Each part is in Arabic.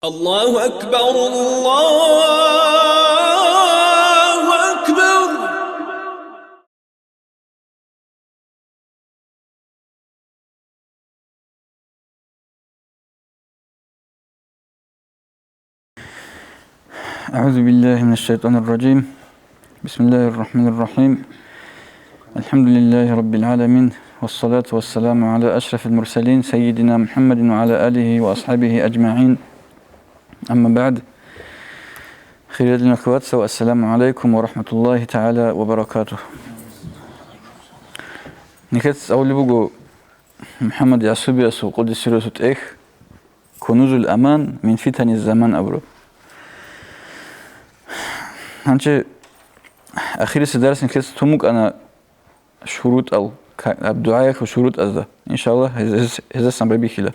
الله أكبر الله أكبر. أعوذ بالله من الشيطان الرجيم. بسم الله الرحمن الرحيم. الحمد لله رب العالمين، والصلاة والسلام على أشرف المرسلين سيدنا محمد وعلى آله وأصحابه أجمعين. أما بعد، خير الأخوات والسلام عليكم ورحمة الله تعالى وبركاته. نكتس أولي بقو محمد يعصوبي أسو قدس رسول إخ كنوز الأمان من فتن الزمان أبرو. هنچه أخير درس نكتس تموك أنا شروط أو الدعاء وشروط أزدا إن شاء الله هذا سنبربي خلا.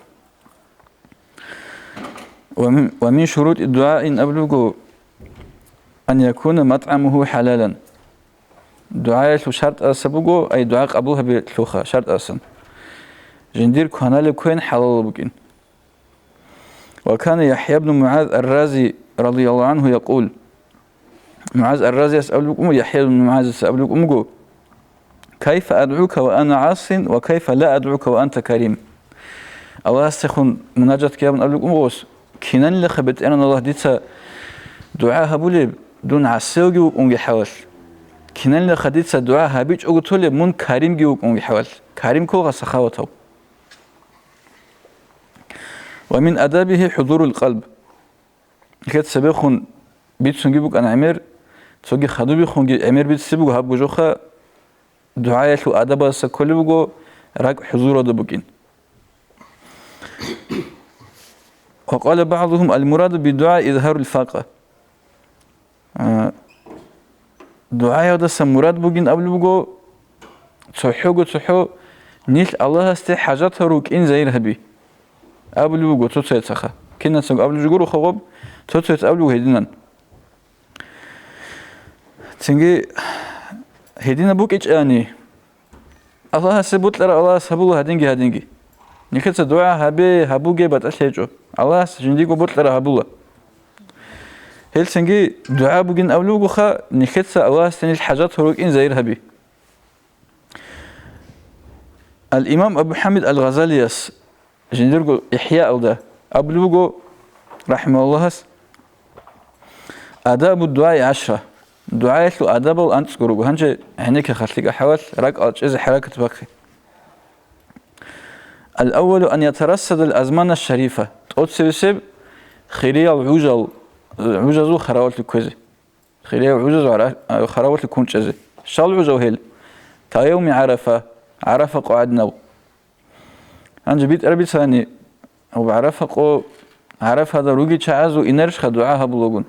ومن شروط الدعاء إن أبلغ أن يكون مطعمه حلالا. دعاء شرط أسبقه أي دعاء قبلها بلوخة شرط أسن جندير كان لكوين حلال بكين. وكان يحيى بن معاذ الرازي رضي الله عنه يقول: معاذ الرازي يسألكم يحيى بن معاذ يسألكم كيف أدعوك وأنا عاص وكيف لا أدعوك وأنت كريم. الله استخون مناجاة كيابن أقولكم غوص كنان لخبت أنا الله ديتا دعاء هبولي دون عسيوغي وقونغي حوال. كنان لخديتا دعاء هبيج أغتولي من كريم جي وقونغي حوال. كريم كوغا سخاوته. ومن أدابه حضور القلب. كت سبيخون بيت سنجيبوك أنا عمير تسوغي خدوبي خونجي عمير بيت سيبوك هبو جوخا دعاء لو أدب سكولي بقو راك حضور دبوكين. وقال بعضهم المراد بالدعاء إظهار الفاقة. دعاء هذا سمراد بوكين قبل بقو تحو نيل الله استي حاجات روك إن زير هبي قبل بقو تسويت سخا كنا سوق قبل جورو خواب تسويت قبل هدينا تنجي هدينا بوك إيش أني الله سبوت لرا الله سبوله هدينجي نكتس دعاء هبوجي بتأشيجو الله سجنديكو بوت لرا هبوله هل سنجي دعاء بوجين أولوجو خا نكتس الله استني الحاجات هروك إن زير هبي. الإمام أبو حامد الغزالي جنديرجو إحياء أو ده أبلوجو رحمه الله آداب الدعاء 10. دعاء له آداب وأنت تقولوا هنجي هنيك خليك أحوال راك أجهز حركة بقى. الأول أن يترصد الأزمان الشريفة تقصد خيرية وعوجز خراوات الكوزي خيرية وعوجز خراوات الكونشزي شال عوجو هيل تا يوم عرفة قعدنا أنج بيت أربي ثاني وبعرفة عرف هذا روجي شعز وإنرش خدعاها بلوجون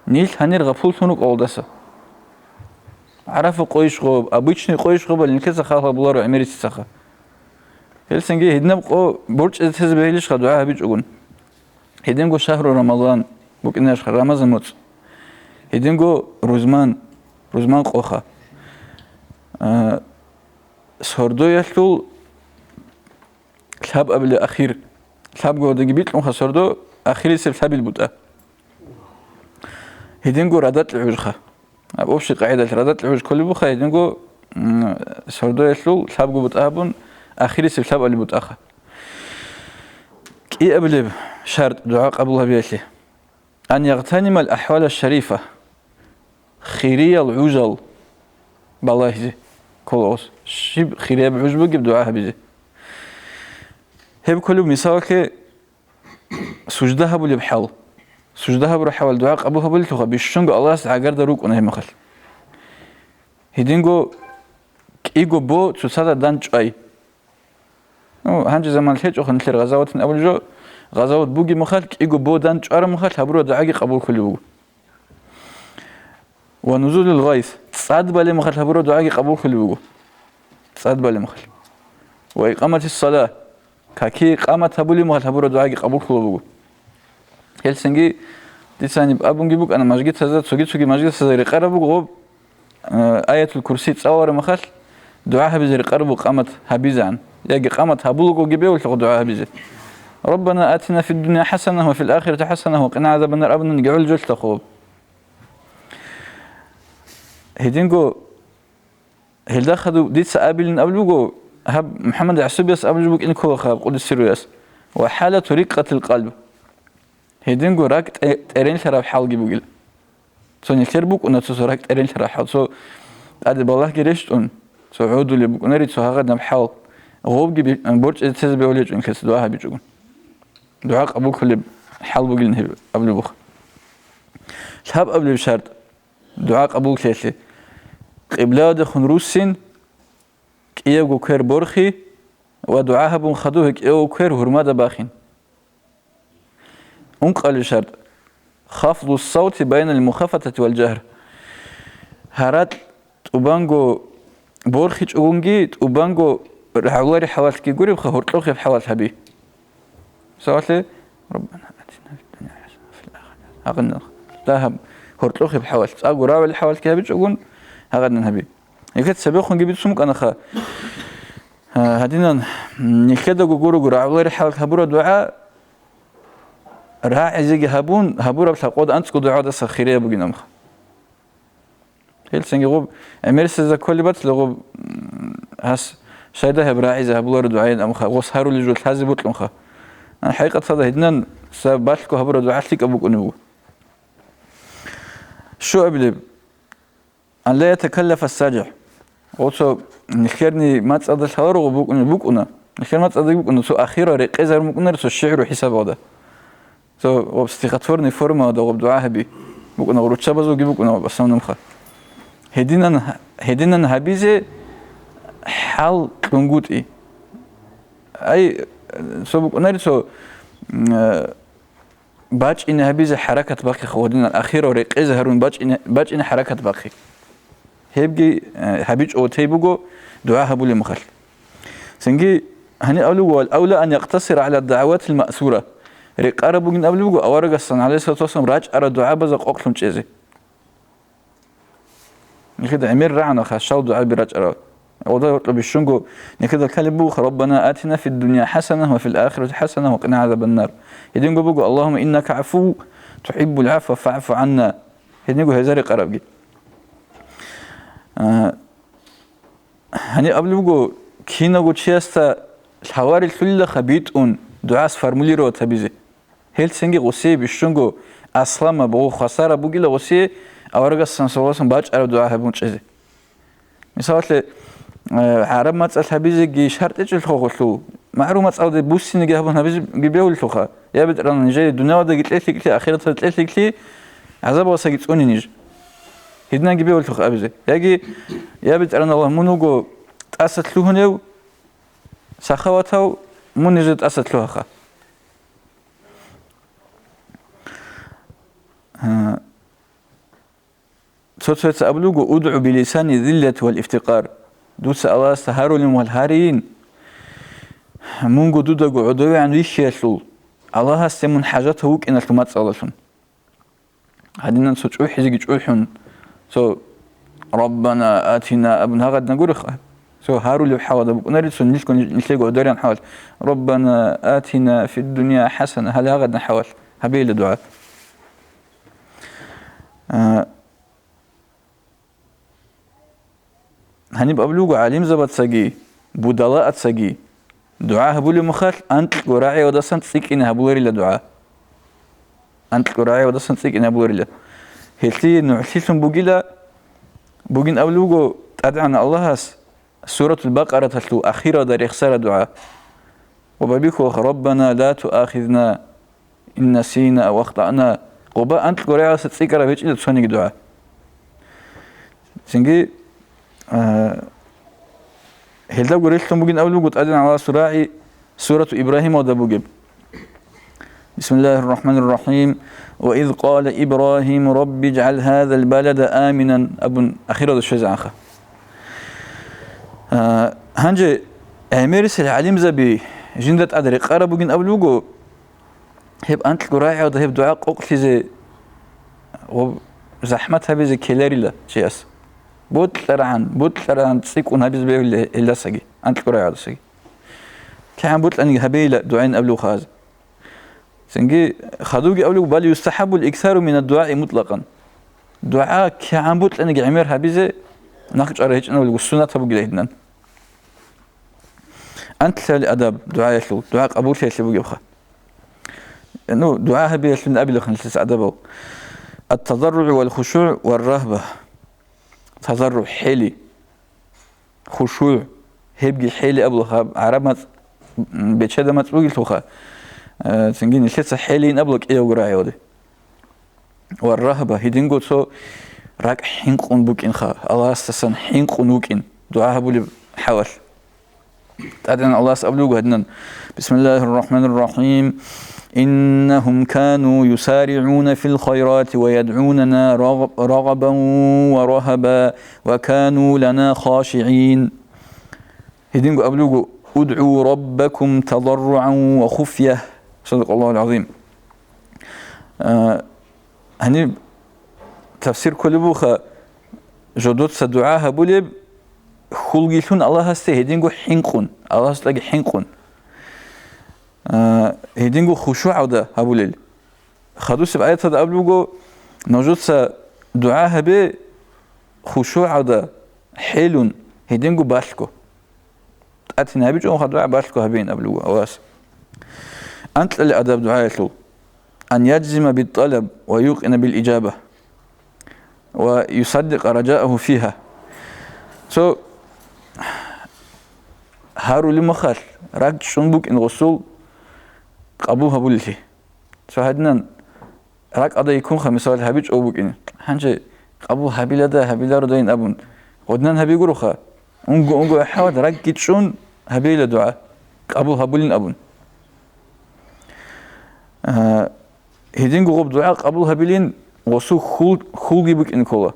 نيل هنير غفول ثنوك أولدسا عرف قويش غوب أبيشني قويش غوب اللي كذا خالها بلارو عميري تسخا هلسنجي هدنا بقو برج إذا بهيلش خدعاها بيجون هدنجو شهر رمضان بوكناش رمضان موت هدنجو روزمان قوخا سهردو يحلو الحب قبل الأخير الحب جو دقي بيت لون خسردو أخير يصير الحب البدء هدنجو ردات العجخة أبوش قاعدة ردات العج كل بخا هدنجو سهردو يحلو الحب جو بتقابون أخير يصير الحب اللي بتأخر كي قبل شرط دعاء قبلها بيته أن يغتنم الأحوال الشريفة خيرية العجل بالله زي كلوس شيب خيرية بعجبه جب دعاء بيجي هب كله مثالك سجدها بولي بحال سجدها بروح دعاء قبلها بولي تخا بيشونغ الله سعجر دروك أنا مخل هيدينغو كيجو بو تصدق دانش أي هنج زمان الحج أخن تلر غزوات أول جو غزوات بوجي مخل كيجو بو دانش أرم مخل هبرو دعاء قبول كل بو ونزول الغيث صعد بالي مخل هبرو دعاء قبول كل بو صعد بالي مخل وإقامة الصلاة كاكي قامة هبولي مخل هبرو دعاء قبول كل بو هلسنجي ديساني أبون جيبوك أنا ماجيت هذا سوجي ماجيت هذا رقابو غوب آية الكرسي تصور مخل دعاء بزر قرب قامة هبيزان يجي قامة هبولو جيبه ولا دعاء بزر ربنا آتنا في الدنيا حسنة وفي الآخرة حسنة وقنا عذاب النار أبنا نقعل جل تخوب هيدينجو هل خدوا ديت سأبلن أبلوجو هب محمد عسوبيس أبلوجو إن كوا خاب قد السيرياس وحالة رقة القلب هيدينجو راك ترين شراب حال جيبوجل سو نكتر بوك ونتصو راك ترين شراب حال سو أدي بالله جريشت سو عودوا اللي بوك نريد سو هاغد نبحال غوب جيب برج إتساز بيوليج إن كاس دعاء بيجون دعاء أبوك اللي حال بوجل نهب قبل بوخ شهاب قبل بشرط دعاء أبوك ليش قبلاد خنروسين كيو كير برخي ودعاها بون خدوه كيو كير هرماد باخين انقل شرط خفض الصوت بين المخافتة والجهر هرات تبانجو برخي تقونجي تبانجو حواري حوالك يقولي بخهرتلوخ في حوال حبي سوالي ربنا آتنا في الدنيا حسنة في الآخرة أغنى لا هرتلوخ في حوال أقول راوي حوالك هبي تقول هغدنا هبي يكاد سبيخون جبت سمك أنا خا هدينا نكدا جورو جرا عواري حالك هبورا دعاء راعي زي هبون هبورا بتقود أنت كدعاء ده سخيرية بجينا مخ هيل سنجي غوب أميرس إذا كل بات لغوب هس شايده براعي زي هبورا دعاء أمخ وصهروا اللي جوت هذي بوت لمخ أنا حقيقة صدا هدينا سبالكو هبورا دعاء ليك أبوك أنو شو أبلي أن لا يتكلف الساجع وصو نخيرني ما تصدق الحوار وبوكنا نخير ما تصدق بوكنا سو أخيرا رقيزة ممكن سو الشعر وحساب هذا سو وبستيقظورني فورما هذا وبدعاء هبي بوكنا وروتشا بزو جيبوكنا بس أنا نمخا هدينا هبيزة حال كنقول إيه أي سو بوكنا سو باج إن هبيزة حركة باقي خودنا الأخيرة ورقيزة هرون باج إن حركة باقي هيبجي هبيج أو تيبوجو دعاء هبولي مخل سنجي هني أولو الأولى أن يقتصر على الدعوات المأثورة رقاربو جن أولو أورج الصن عليه الصلاة والسلام راج أرى دعاء بزق أقلم شيء كده أمير رعنا خشوا دعاء براج أرى وده يطلب الشنجو نكده كلبو ربنا آتنا في الدنيا حسنة وفي الآخرة حسنة وقنا عذاب النار يدينجو بوجو اللهم إنك عفو تحب العفو فاعف عنا يدينجو هزاري قربجي هني قبل بقول كينا قلت شيء الحواري الكل خبيتون دعاء فرمولي رو تبيزه هل سنجي غسي بيشونجو أصلا ما بقول خسارة بقول غسي أورجع السنسواسن باج على دعاء هبون شيء مثلا عرب ما تسأل هبيزه جي شرط إيش الخوخلو معلومات أو ده بوسي نجي هبون هبيز جيبيه الخوخة يا بدرنا نجي الدنيا وده قلت لي أخيرا قلت لي عذاب وسجت أوني نيجي هدنا جيبيه الخوخة أبيزه يجي يا بدرنا الله منوجو تأسست له هنيو سخوته من نجد تأسست له خا صوت أبلغ أدعو بلسان الذلة والافتقار دوس الله سهروا للمهارين منجو دودا عدوي عن ويشيسل الله استمن حاجته وك إن التمات صالحون هدينا نسوي حزق جوحون سو ربنا آتنا ابن هغد نقول سو هارو اللي بحاول نريد سو نلقوا داري نحاول ربنا آتنا في الدنيا حسنة هل هغد نحاول هبيل الدعاء هنبقى بلوغ عليم زبط سجي بدلاء سجي دعاء هبولي مخال أنت قراعي ودسنت سيك إن هبولي لدعاء أنت قراعي ودسنت سيك إن هبولي له هلتي نعسيسم بوجيلا بوجين أبلوغو أدعنا الله سورة البقرة تلو أخيرا دار يخسر دعاء وبابيكو ربنا لا تؤاخذنا إن نسينا أو أخطأنا وبا أنت قراعي ودسنت سيك ربيج إلا تسونيك دعاء سنجي هل قريتم بوجين أول وجود أدنى على سراعي سورة إبراهيم ودبوجب بسم الله الرحمن الرحيم وإذ قال إبراهيم رب اجعل هذا البلد آمنا أبن أخيرا الشيء آخر هنجي أميرس العليم زبي جندة أدري قرب بوجين أول وجود هب أنت قراعي وده هب دعاء قوقتي زي وزحمتها بزي كيلاري لا شيء أس بوتلران تسيك ونهبز بيه إلا سجي أنت كوري عاد سجي كان بوتلان هبيل دعين قبله خاز سنجي خدوجي أولو بل يستحب الإكثار من الدعاء مطلقا دعاء كعم بوت لأنك عمير هبيزة ناقش أرهيج أنا والسنة تبقى لهدنا أنت الأدب دعاء يشلو دعاء قبول يشلو يبخى إنه دعاء هبي يشلو من أبي لخن أدبه التضرع والخشوع والرهبة تضرع حيلي خشوع هبجي حيلي أبلغ عرب بيتشد ما تقول توخا سنجين الشتى حيلين أبلغ إيه وراعي ودي والرهبة هيدينغو تو راك حينقون بوك إنخا الله استسن حينقون بوك إن دعاء بولي حوال تعدين الله سأبلغ هدنا بسم الله الرحمن الرحيم إنهم كانوا يسارعون في الخيرات ويدعوننا رغبا ورهبا وكانوا لنا خاشعين هيدينغو أبلغ ادعوا ربكم تضرعا وخفية صدق الله العظيم هني تفسير كل بوخا جدود سدعاها بولب خلقيتون الله هسته هيدينغو حنقون الله هستلاقي حنقون هيدينغو خشوع ودا هبولل خدوس بآيات هذا أبلغو نوجود سدعاها بي خشوع ودا حيلون هيدينغو باشكو أتنا بيجوا خدوا عباشكو هبين أبلغو أواس أنت اللي أدب دعاء يطلب أن يجزم بالطلب ويوقن بالإجابة ويصدق رجاءه فيها هارو لمخال راك شنبوك إن غسول قبوها بولتي هدنا راك أدا يكون خمسال هبيج أو بوك إن هنجي قبو هبيلا دا هبيلا ردين أبون ودنان هبي قروخا أنجو أحواد راك كيتشون هبيلا دعاء قبوها بولين أبون هيدينغو غب دعاء قبوها بولين غسول خول بوك إن كولا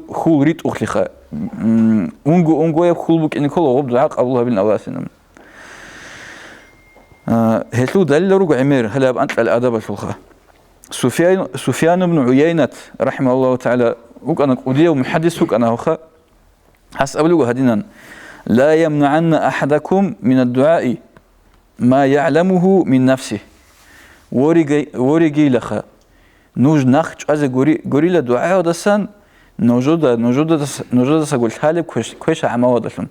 خول ريت أخليخا أنجو يب خول بوك إن كولا غب دعاء قبوها بولين أواسنا هتلو دليل رجع عمير هلا بأنت الأدب الفلخة سفيان بن عيينة رحمه الله تعالى وكان قدية ومحدث وكان هوخا أسألوا هدينا لا يمنعن أحدكم من الدعاء ما يعلمه من نفسه ورجي لخا نوج نخش از غوري الدعاء ودسان نوجود سقول حالب كويش عمودشون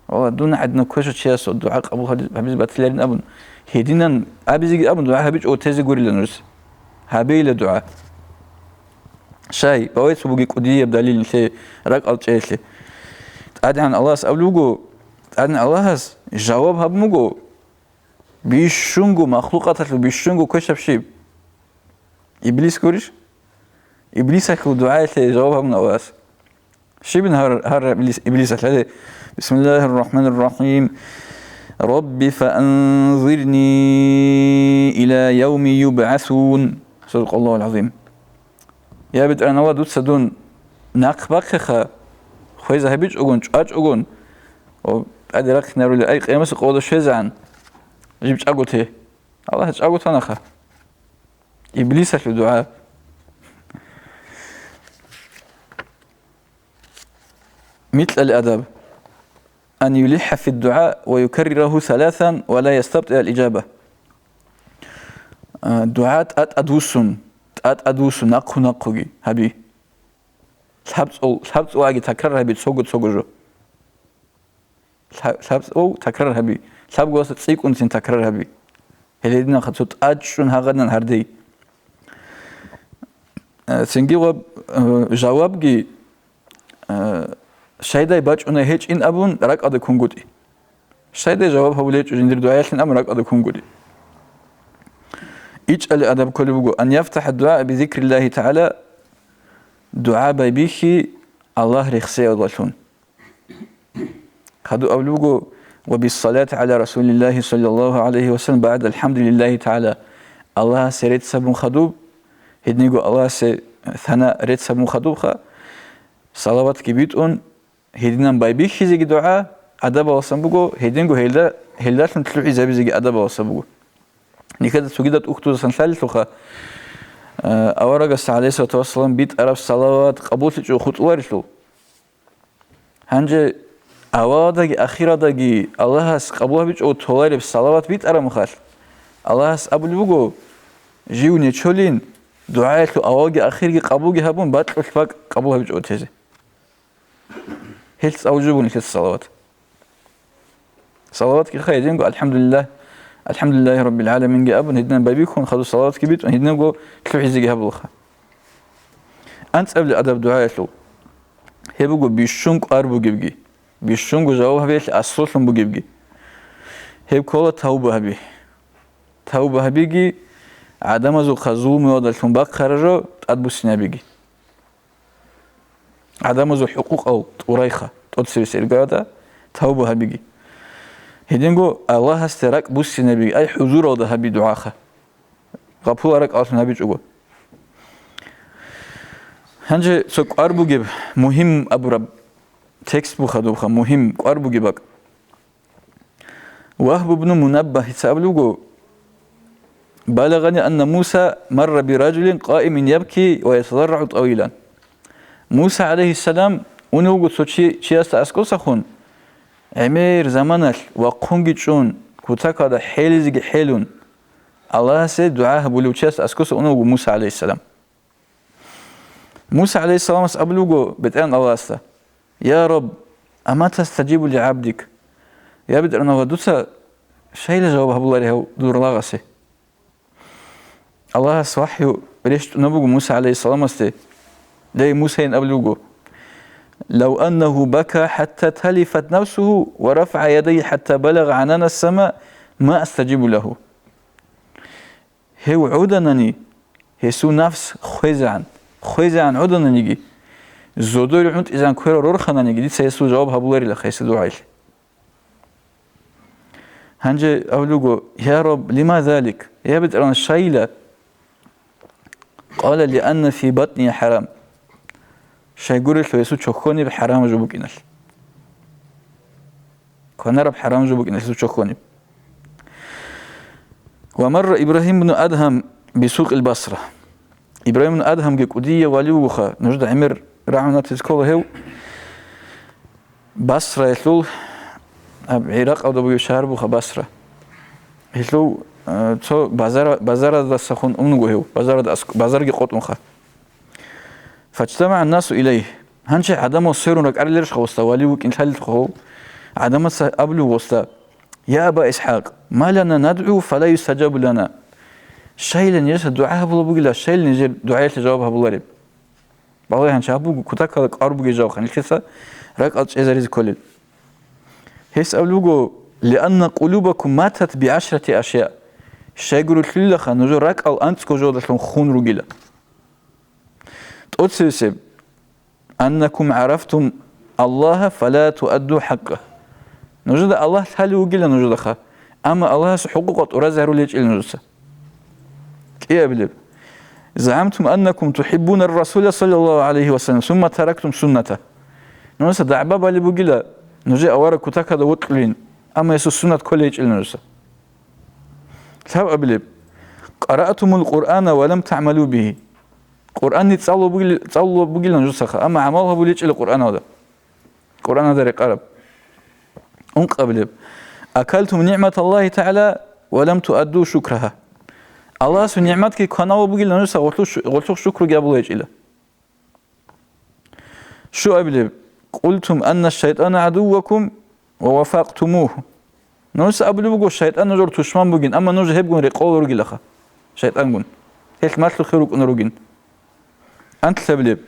دون عندنا كويش شيء الدعاء قبول هبيز بتلين أبون هدينا أبيزي أبون دعاء هبيج أو تزي غوري لنرس هبي لدعاء شيء بويت بوجي قدية بدليل شيء رك أو شيء أدعى الله سأبلغو أدعى الله جواب هبمغو بيشونغو مخلوقات بيشونغو كويش بشيب إبليس كوريش إبليس أكو دعاء جواب من الله شيبن هر إبليس هذا بسم الله الرحمن الرحيم رب فأنظرني إلى يوم يبعثون صدق الله العظيم يا بد أنا ودود سدون نقبخ خويز هبيج أقول أج أقول وأدرك نرول أي قيامة قوض شزعن جبت أقوله الله هج أقول أنا إبليس في الدعاء مثل الأدب أن يلح في الدعاء ويكرره ثلاثا ولا يستبطئ الإجابة دعاء أدوسن نقوجي هبي سحبت أو أجي تكرر هبي تسوجو سحبت أو تكرر هبي سحب جوات تسيق أنتين تكرر هبي هليدنا خطوط أجشون هغدنا هردي سنجي جوابجي شايداي باج أنا هيج إن أبون راك أدا كونغودي شايداي جواب هوليج وجندر دعاء لين أمر راك أدا كونغودي إيش الأدب كله بقول أن يفتح الدعاء بذكر الله تعالى دعاء بيبيخي الله رخصي أضلون خدوا أولوجو وبالصلاة على رسول الله صلى الله عليه وسلم بعد الحمد لله تعالى الله سريت سبون خدوب هدنيجو الله ثناء ريت سبون خدوب خا صلوات كبيتون هدينا بايبيخي زي دعاء أدب وصنبوجو هدينجو هيلداشن تلوحي زي أدب وصنبوجو نكذا سجدت أختو سنثالثها أورجس عليه الصلاة والسلام بيت أرب صلوات قبول تجو خطوارشلو هنجي أوادق أخيرا دقي الله قبولها بيج أو تولي بالصلوات بيت أرب مخال الله أبو الوجو جيوني تشولين دعاء له أواجي أخير قبوجي هبون بات الفاق قبوها بيجو تيزي هيلس أوجبون في الصلوات صلوات كي خير الحمد لله الحمد لله رب العالمين جا أبن هدنا بابيكم خذوا صلوات كبيت وهدنا جو تلوحي زي جهاب الخا أنت قبل أدب دعاء له هيبقوا بيشونك أربو جبجي بيشونك جوابها بيت أصلهم بجبجي هيب كولا توبة هبي توبة هبيجي عدم زو خزوم ودلتون باق خرجوا أدبو سنة بيجي عدم زو حقوق أو وريخة تقصي سيرجاتا توبة هبيجي هيدينجو الله استراك بوسي نبي أي حضور وده هبي دعاخه قبول أرك أصلا هبي جوا هنجي سوق أربو جيب مهم أبو رب تكست بخدوخه مهم أربو جيبك وهب بن منبه سأبلغو بلغني أن موسى مر برجل قائم يبكي ويتضرع طويلا موسى عليه السلام ونوغو تشياس أسكو سخون عمير زمانش وقونجي تشون كوتاك هذا حيلزي حيلون الله سي دعاه بلوتشاس أسكوس ونوغو موسى عليه السلام موسى عليه السلام أبلغو بتأن الله استا يا رب أما تستجيب لعبدك يا بدر أنا ودوسا شيء لجوابها بالله له دور لاغسي الله سوحيو ريش نبوغو موسى عليه السلام استي لي موسى أبلغو لو أنه بكى حتى تلفت نفسه ورفع يديه حتى بلغ عنان السماء ما أستجيب له هو عودنني هسو نفس خويزعن عودنني زودور عند إذا كوير رورخنني دي سيسو جوابها بولاري لخيس دعايل هنجي أولوغو يا رب لما ذلك يا بدران الشيلة قال لأن في بطني حرام شيء يقول له يسوع شخوني بحرام جوبك إنش كنا رب حرام جوبك إنش يسوع شخوني ومر إبراهيم بن أدهم بسوق البصرة إبراهيم بن أدهم جكودية وليوخا نجد عمر رعنا تذكره هو بصرة يسلو عراق أو دبي شهر بوخا بصرة يسلو تو بازار دا سخون أمنو هو بازار جقط مخا فاجتمع الناس إليه هنشي عدم السيرون رك أرليرش خوستا وليوك إن حلت خو عدم أبلو وستا يا أبا إسحاق ما لنا ندعو فلا يستجاب لنا شيء لن يجد دعاء بلا بقول شيء لن يجد دعاء جوابها بلا رب بالله هنشي أبو كتاك هذا أربع جواب خلينا كذا رك أتش إزاريز كلل هيس أبلوجو لأن قلوبكم ماتت بعشرة أشياء شيء يقول لله خنوجو رك أو أنت كجودة خون رجلا تقول أنكم عرفتم الله فلا تؤدوا حقه نوجد الله حالي وجل نوجد خا أما الله حقوق ورزهر ليش النجسة كيف بلب زعمتم أنكم تحبون الرسول صلى الله عليه وسلم ثم تركتم سنته نوجد دعبابا اللي بقول نوجد أورا كتاك دوتلين أما يسوع سنة كل ليش النجسة كيف بلب قرأتم القرآن ولم تعملوا به القرآن يتصلوا بقول نجسخة أما عملها بوليش القرآن هذا القرآن هذا رقرب قبل أكلتم نعمة الله تعالى ولم تؤدوا شكرها الله سو نعمتك كانوا بقول نجسخة قلتوا شكر قبل يجي له شو قبل قلتم أن الشيطان عدوكم ووافقتموه نجس قبل بقول الشيطان نجور تشمان بقول أما نجس هبقون رقول رجل لخا شيطان قون هيك ما تلخيرك نروجين أنت تبلب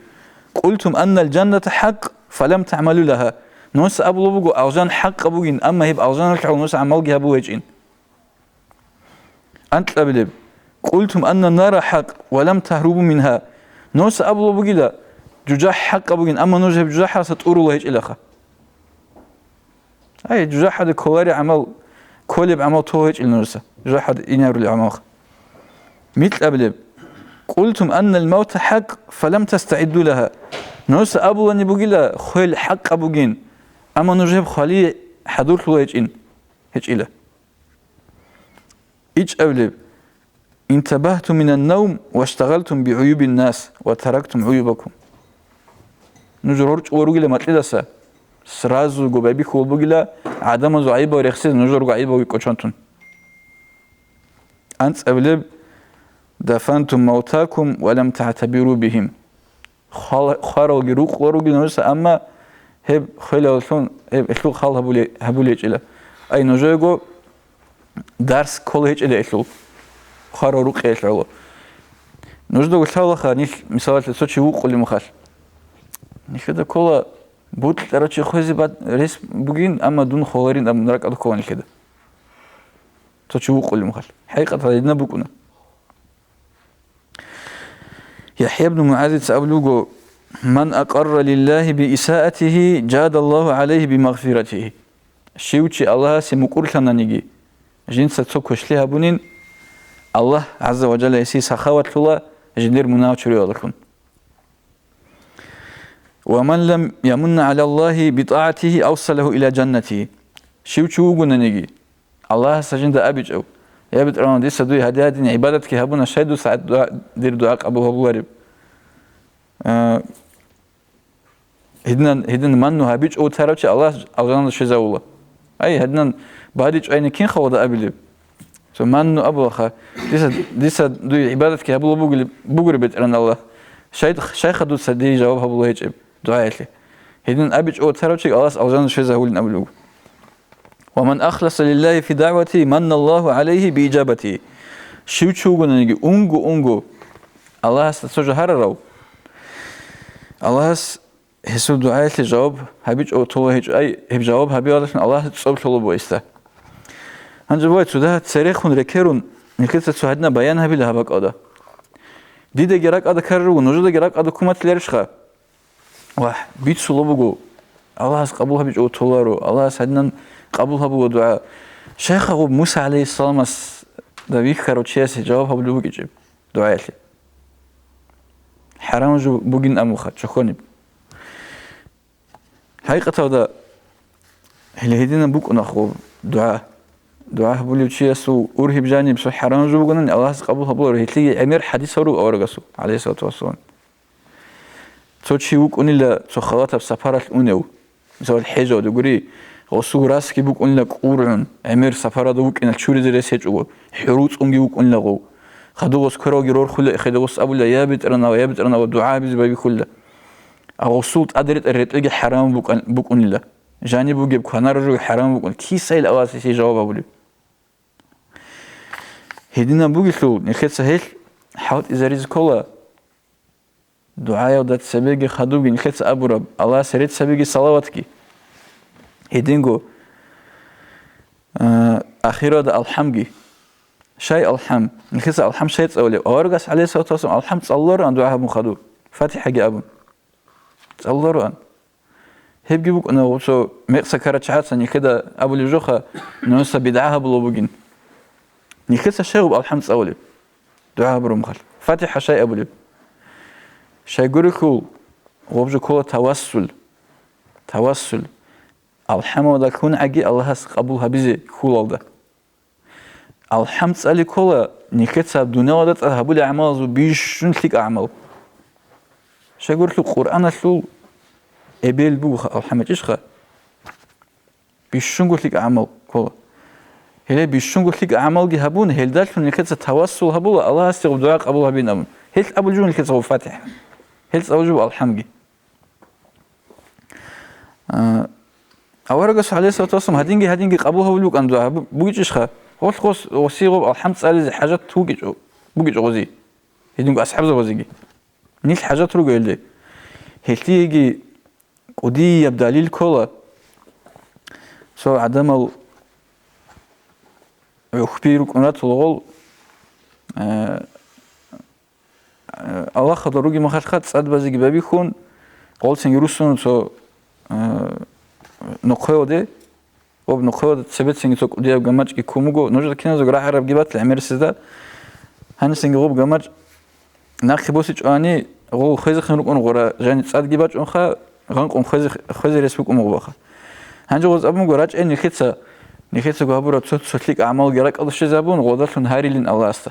قلتم أن الجنة حق فلم تعملوا لها نوس أبو بقو أوزان حق أبوين أما هي بأوزان الحق نوس عمل جها بوجين أنت تبلب قلتم أن النار حق ولم تهربوا منها نوس أبو بقو ججاح حق أبوين أما نوس بججاح ستقول الله هيج إلخا أي ججاح هذا كواري عمل كولب عمل توهج النوس ججاح هذا إنيار العمل مثل أبلب قلتم أن الموت حق فلم تستعدوا لها نوس أبو أن يبقى خيل حق أبوين أما نجيب خالي حضور له هيج إله أبلب انتبهتم من النوم واشتغلتم بعيوب الناس وتركتم عيوبكم نجرورج ورجل مطلسة سرازو جوابي خول بقى عدم زعيبة ورخص نجرور عيبة ويكوشانتون أنت أبلب دفنتم موتاكم ولم تعتبروا بهم خارو جروق وروج نوس أما هب خلالون هب إخلو خال هبولي إجلا أي نجاجو درس كل إجلا إخلو خارو روق إخلو نجدو قلتها خانيش مثال تسوتشي وقول مخال نكذا كل بود ترى خوزي بعد ريس بوجين أما دون خالرين أم نرك أدخل كده تسوتشي وقول مخال حقيقة هذا بكونا يحيى بن معاذ سأبلغ من أقر لله بإساءته جاد الله عليه بمغفرته شيوتشي الله سمكور كنا نيجي جنس تسوكش لها بنين الله عز وجل يسي سخاوة الله جدير مناوشري لكم ومن لم يمن على الله بطاعته أوصله إلى جنته شيوتشي وقنا نيجي الله سجند أبيج أو يا بترون دي سدوي هدية عبادتك هبونا شهدوا ساعد دير دعاء أبو هبوارب هدن منو هبيج أو تراوش الله أوزان شزا الله أي هدن بعديش أين كين خوض أبليب سو منو أبو خا دي سدوي عبادتك هبو بقول بترن الله شيخ دو سدي جواب هبو الله يجيب دعاء هدن أبيج أو تراوش الله أوزان شزا هو النبلو ومن أخلص لله في دعوته من الله عليه بإجابته شو تشوفون نيجي أنجو الله استسوج هررو الله هسوا دعاء الجواب هبيج أو طلوع هج أي هب جواب هبي علشان الله تصوب طلوع بويسته هنجوات سوده تاريخون ركيرون نكتة سوهدنا بيان هبي لهبك أدا دي ده جرك أدا كررو نوجد جرك أدا كومات ليرشخا واه بيت صلوبو الله قبول هبيج أو طلوعه الله سعدنا قبول هبو دعاء شيخ أبو موسى عليه السلام ده بيكرر وتشيس جواب هبو لوجي جيب دعاء لي حرام جو بوجين أموخة شخوني حقيقة هذا اللي هدينا بوك نخو دعاء هبو لي وتشيس وأرهب جانب سو حرام جو بوجين الله قبول هبو رهيتلي أمير حديث هرو أورجسو عليه الصلاة والسلام توشي وك أني لا تخلطها بسفارة الأنيو مثل الحجة ودقولي غسو راسكي بوك أن لك قورعن أمير سفارة دوك إن الشوري درس هجوه حروت أنجي بوك أن لغو خدو غس كرا جرور خلا خدو غس أبو لا يابت أنا ودعاء بزبابي كله غسوت أدرت الرتلقي حرام بوك أن لا جاني بوك يبك هنرجو حرام بوك كي سيل أواسي جواب أبولي هدينا بوك شو نخيل سهل حاولت إذا ريز كله دعاء ودات سبيجي خدو بين نخيل أبو رب الله سريت سبيجي صلواتك هيدينغو أخيرا ده الحمد شيء الحمد نخيس الحمد شيء تقولي أورجس عليه الصلاة والسلام الحمد صلوا عن دعاء مخدو فاتحة جابون صلوا عن هيب جيبوك أنا وصو مقصة كرتشات سني كده أبو الجوخة نوسا بدعاها بلوبوجين نخيس شيء الحمد صلوا دعاء برمخل فاتحة شيء أبو لب شيء جوركو وبجو كله توسل الحمد كون عجي الله قبول هبيزي كول ده الحمد سألي كولا نكتة بدون ودت هبول أعمال زو بيشون تلك أعمال شجور له القرآن شو إبل بوخ الحمد إيش خا بيشون قلت لك أعمال كولا هلا بيشون قلت لك أعمال جي هبون هل ده شو نكتة توسل هبول الله استغفر دعاء قبول هبين أمن هل أبو جون نكتة هو فاتح هل أوجب الحمد أورجس عليه الصلاة والسلام هدينجي قبولها ولوك عن دعاء بوجيش خا هو الخوص وصيغه الحمد سأل حاجات بوجيش غزي هدينجو أصحاب زوجي نيل حاجات رجع لي هتيجي قدي يبدأ لي الكولا سو عدم يخبرك أن تلغل الله خد رجع ما خد سعد بزيج بابي خون قال سنجروسون سو نقوده وبنقوده ثبت سنجي سو قدي جماعة كي كومجو نوجد كنا زوج راح عرب جبات العمر سيدا هن سنجي غوب جماعة ناخي بوسيج أني غو خيز خنوك أن غورا جاني سعد جبات أنخا غنق خيز رسبك مغبخة هنجو غز أبو مغراج إن نخيتsa جابورا تسلك أعمال جرك الله شيء زبون غودتون هاري لين الله است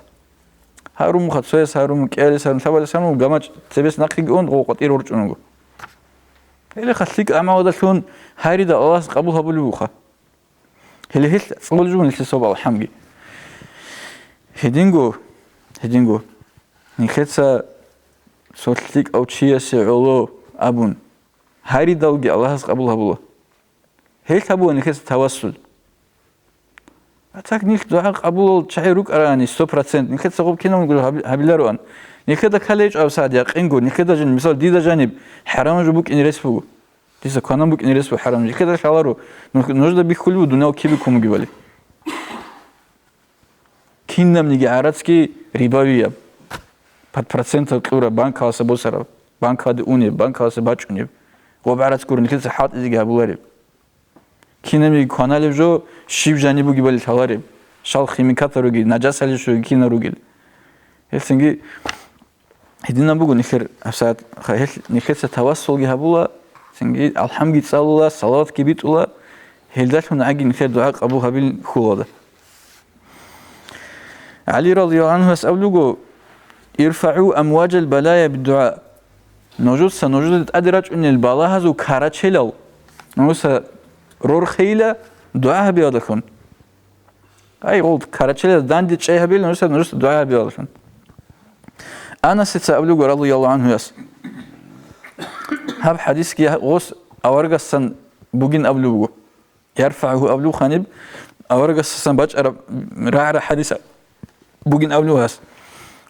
هارم خطسويس هارم كيالس هارم ثوال سانو جماعة تبيس نقي جون غو قطير ورجونغو هلا خليك أعمال غودتون هاري ده الله قبولها بالبوخة هلا صول جون اللي سوى الحمد هدينغو نخيتسا صوتليك أو تشيا سعولو أبون هاري دلقي الله قبول هبوله هيك هبوه نخيتسا توسل أتاك نيك دعاء قبول شيء روك أراني 100% نخيتسا قب كنا نقول هبيلارون نخيدا كاليج أو سعد يقينغو نخيدا جن مثال ديدا جانب حرام جبوك إن رسبو ديسا كانم بوك إن رسبو حرام نخيدا شالارو نجدا بيخلو دنيا وكيبي كومو جبالي كينم نيجي عرضكي رباوية بعد процентов كورة بانك هاسا بوسرا بانك هاد أوني بانك هاسا باچوني وبعرض كورة نخيدا حات إزيجي هبولاري كينم نيجي كانالي جو شيب جانبو جبالي تلاري شال خيميكات روجي نجاس على شو كينا روجي هالسنجي هدينا بقول نخير أفساد خير نخير ستوصل جهبولا سنجي الحمد لله الله صلاة كبيت الله هلدات من عجين نخير دعاء أبو هابيل خوضة علي رضي الله عنه أسألوه يرفعوا أمواج البلايا بالدعاء نوجد أدرج أن البلاء هذا كارتشيلو نوجد رور خيلة دعاء بيادكون أي قلت كارتشيلو داندي شيء هبيل نوجد دعاء بيادكون أنا ستسألوه رضي الله عنه يس هاب حديث كي غوس أورجا سن بوجين أبلوه يرفعه أبلو خانب أورجا سن باج رع حديث بوجين أبلوه هس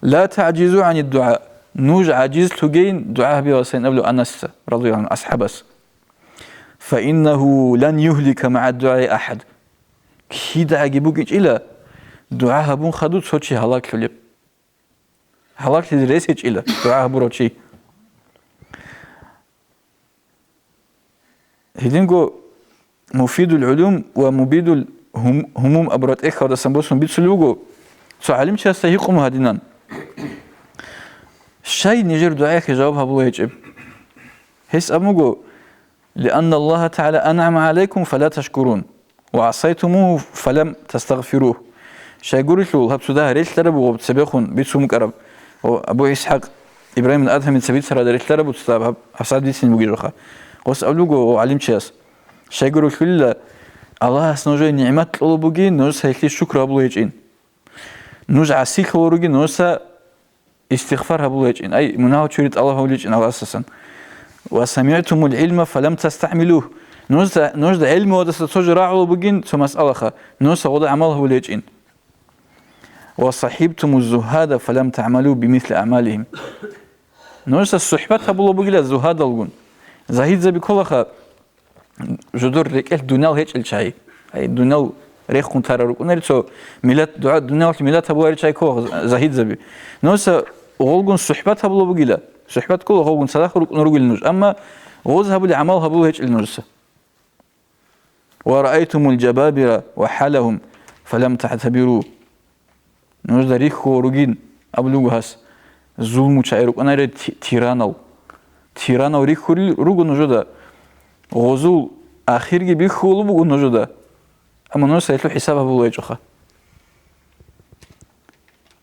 لا تعجزوا عن الدعاء نوج عجيز تجين دعاء بيوسين أبلو أنس رضي الله عنه أصحابس فإنه لن يهلك مع الدعاء أحد كيدا عجبوك إلى دعاء بون خدود صوتشي هلاك فيليب هلاك للرئيس إلى دعاء بروتشي هيدينغو مفيد العلوم ومبيد الهموم أبرات إخوة دسنبوسهم بيتسلوغو سعلم شيء استهيقهم هادينان شيء نجر دعاء جوابها بو يجب هس أموغو لأن الله تعالى أنعم عليكم فلا تشكرون وعصيتموه فلم تستغفروه شيء قريت له هبسوده ريش لربو وبتسبيخون بيتسومك أرب أبو إسحاق إبراهيم من أدهم من سبيت سرى ريش لربو تستاب هبساد ديسين بوغي رخا وس أبلوغو وعلم شيء شيء قريت له الله سنوجه نعمت الله بوغي نوز هيكلي شكر أبلو يجين نوز عسيك وروغي نوز استغفار أبلو يجين أي مناو تريد الله هو يجين على أساسا وسمعتم العلم فلم تستعملوه نوز علم ودستوج راعو بوغين ثم مسألة نوز وضع عمله هو يجين وصحبتم الزهاد فلم تعملوا بمثل أعمالهم نوز الصحبة أبلو بوغي الزهاد الغون زهيد زبي كلها جدور ريكل دونال هيك الشاي أي دونال ريخ كنتار روكون ريتو ميلاد دعاء دونال ميلاد أبو هيك شاي كوه زهيد زبي نوز غولغون صحبة أبلو بوغي صحبة كله غولغون صداق روكون روغي النوز أما غوز هبو لعمل هبو هيك النوز ورأيتم الجبابرة وحالهم فلم تعتبروا نوز ريخ روغين أبلو هاس ظلم شاي روكون ريت تيرانو ريخ روغون نوجدا غزول آخرگی بیخولو بگو نجوده اما نوع سایتلو حساب هبولای جوخه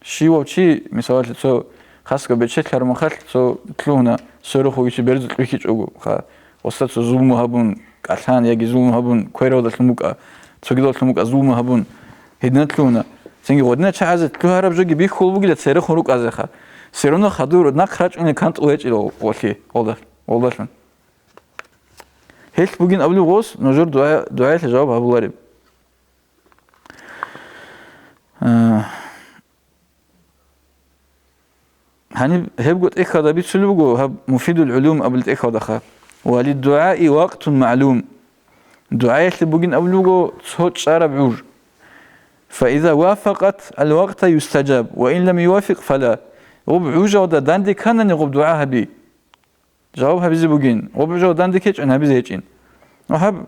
شی و چی مثلا تو خاص که بچه کارم خاص تو تلونه سر خویی چی برد تلویی چوگو خا وسط تو زوم هبون کاتان یکی زوم هبون کویرو دلتموک تو گیدال تلموک زوم هبون هدنه تلونه سنگی ودنه چه عزت تو هرب جوگی بیخول بگیره سر خروک از خا سرونه خدور نخرج این کانت اویج ایلو ولی oldaşın hiç bugün ablu gos nojur dua cevap abulları hani hep قلت إخذ بيتسلوجو هب مفيد العلوم قبل إخذها وللدعاء وقت معلوم دعاء اللي بقين قبلوجو صوت شارع بعور فإذا وافقت الوقت يستجاب وإن لم يوافق فلا وبعوجة وده داندي كان نقول دعاء بي جوابها بيزي بقين وبعوجة داندي كيش أنا بيزي هيجين وهب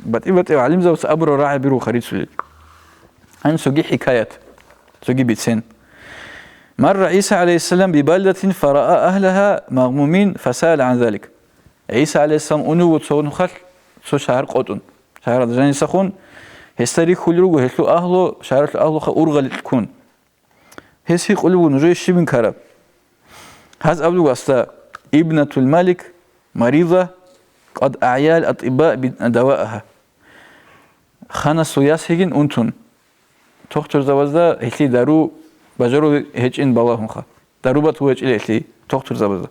بتقول علم زوج أبرو راعي بيرو خريج سليل عن سوقي حكايات سوقي بيتسين مر عيسى عليه السلام ببلدة فرأى أهلها مغمومين فسأل عن ذلك عيسى عليه السلام أنو وتصون خل سو شهر قطن شهر دجاني سخون هستري خلروه هسلو أهله شهر أهله خأورغل تكون هسي قلوه نجوي شبن كرب هذا أبلغ أستا ابنة الملك مريضة قد أعيا الأطباء بدوائها خانة سياسيين أنتن تختر زبازدا هلي دارو بجرو هجين بالله خا داروبات هو هجين هلي تختر زبازدا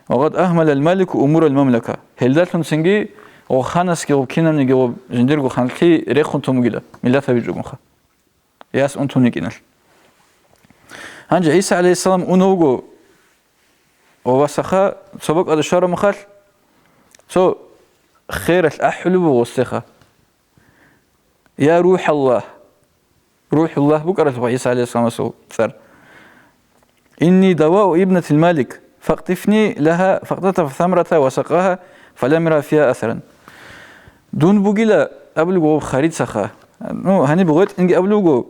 وقد أهمل الملك أمور المملكة هلداتهم سنجي وخانس كي وكينا نيجي وجندير خانتي ريخون تومجيلا ملة بيجون خا ياس أنتوني كينال هنجي عيسى عليه السلام أنوجو ووسخا سبق أدشار مخال سو خير الأحلو ووسخا يا روح الله بكرة عيسى عليه السلام سو ثر إني دواء ابنة الملك فاقطفني لها فاقتطف ثمرة وسقاها فلم يرى فيها أثرا دون بوجيلا أبلغو خريط سخا نو هني بغيت إنجي أبلغو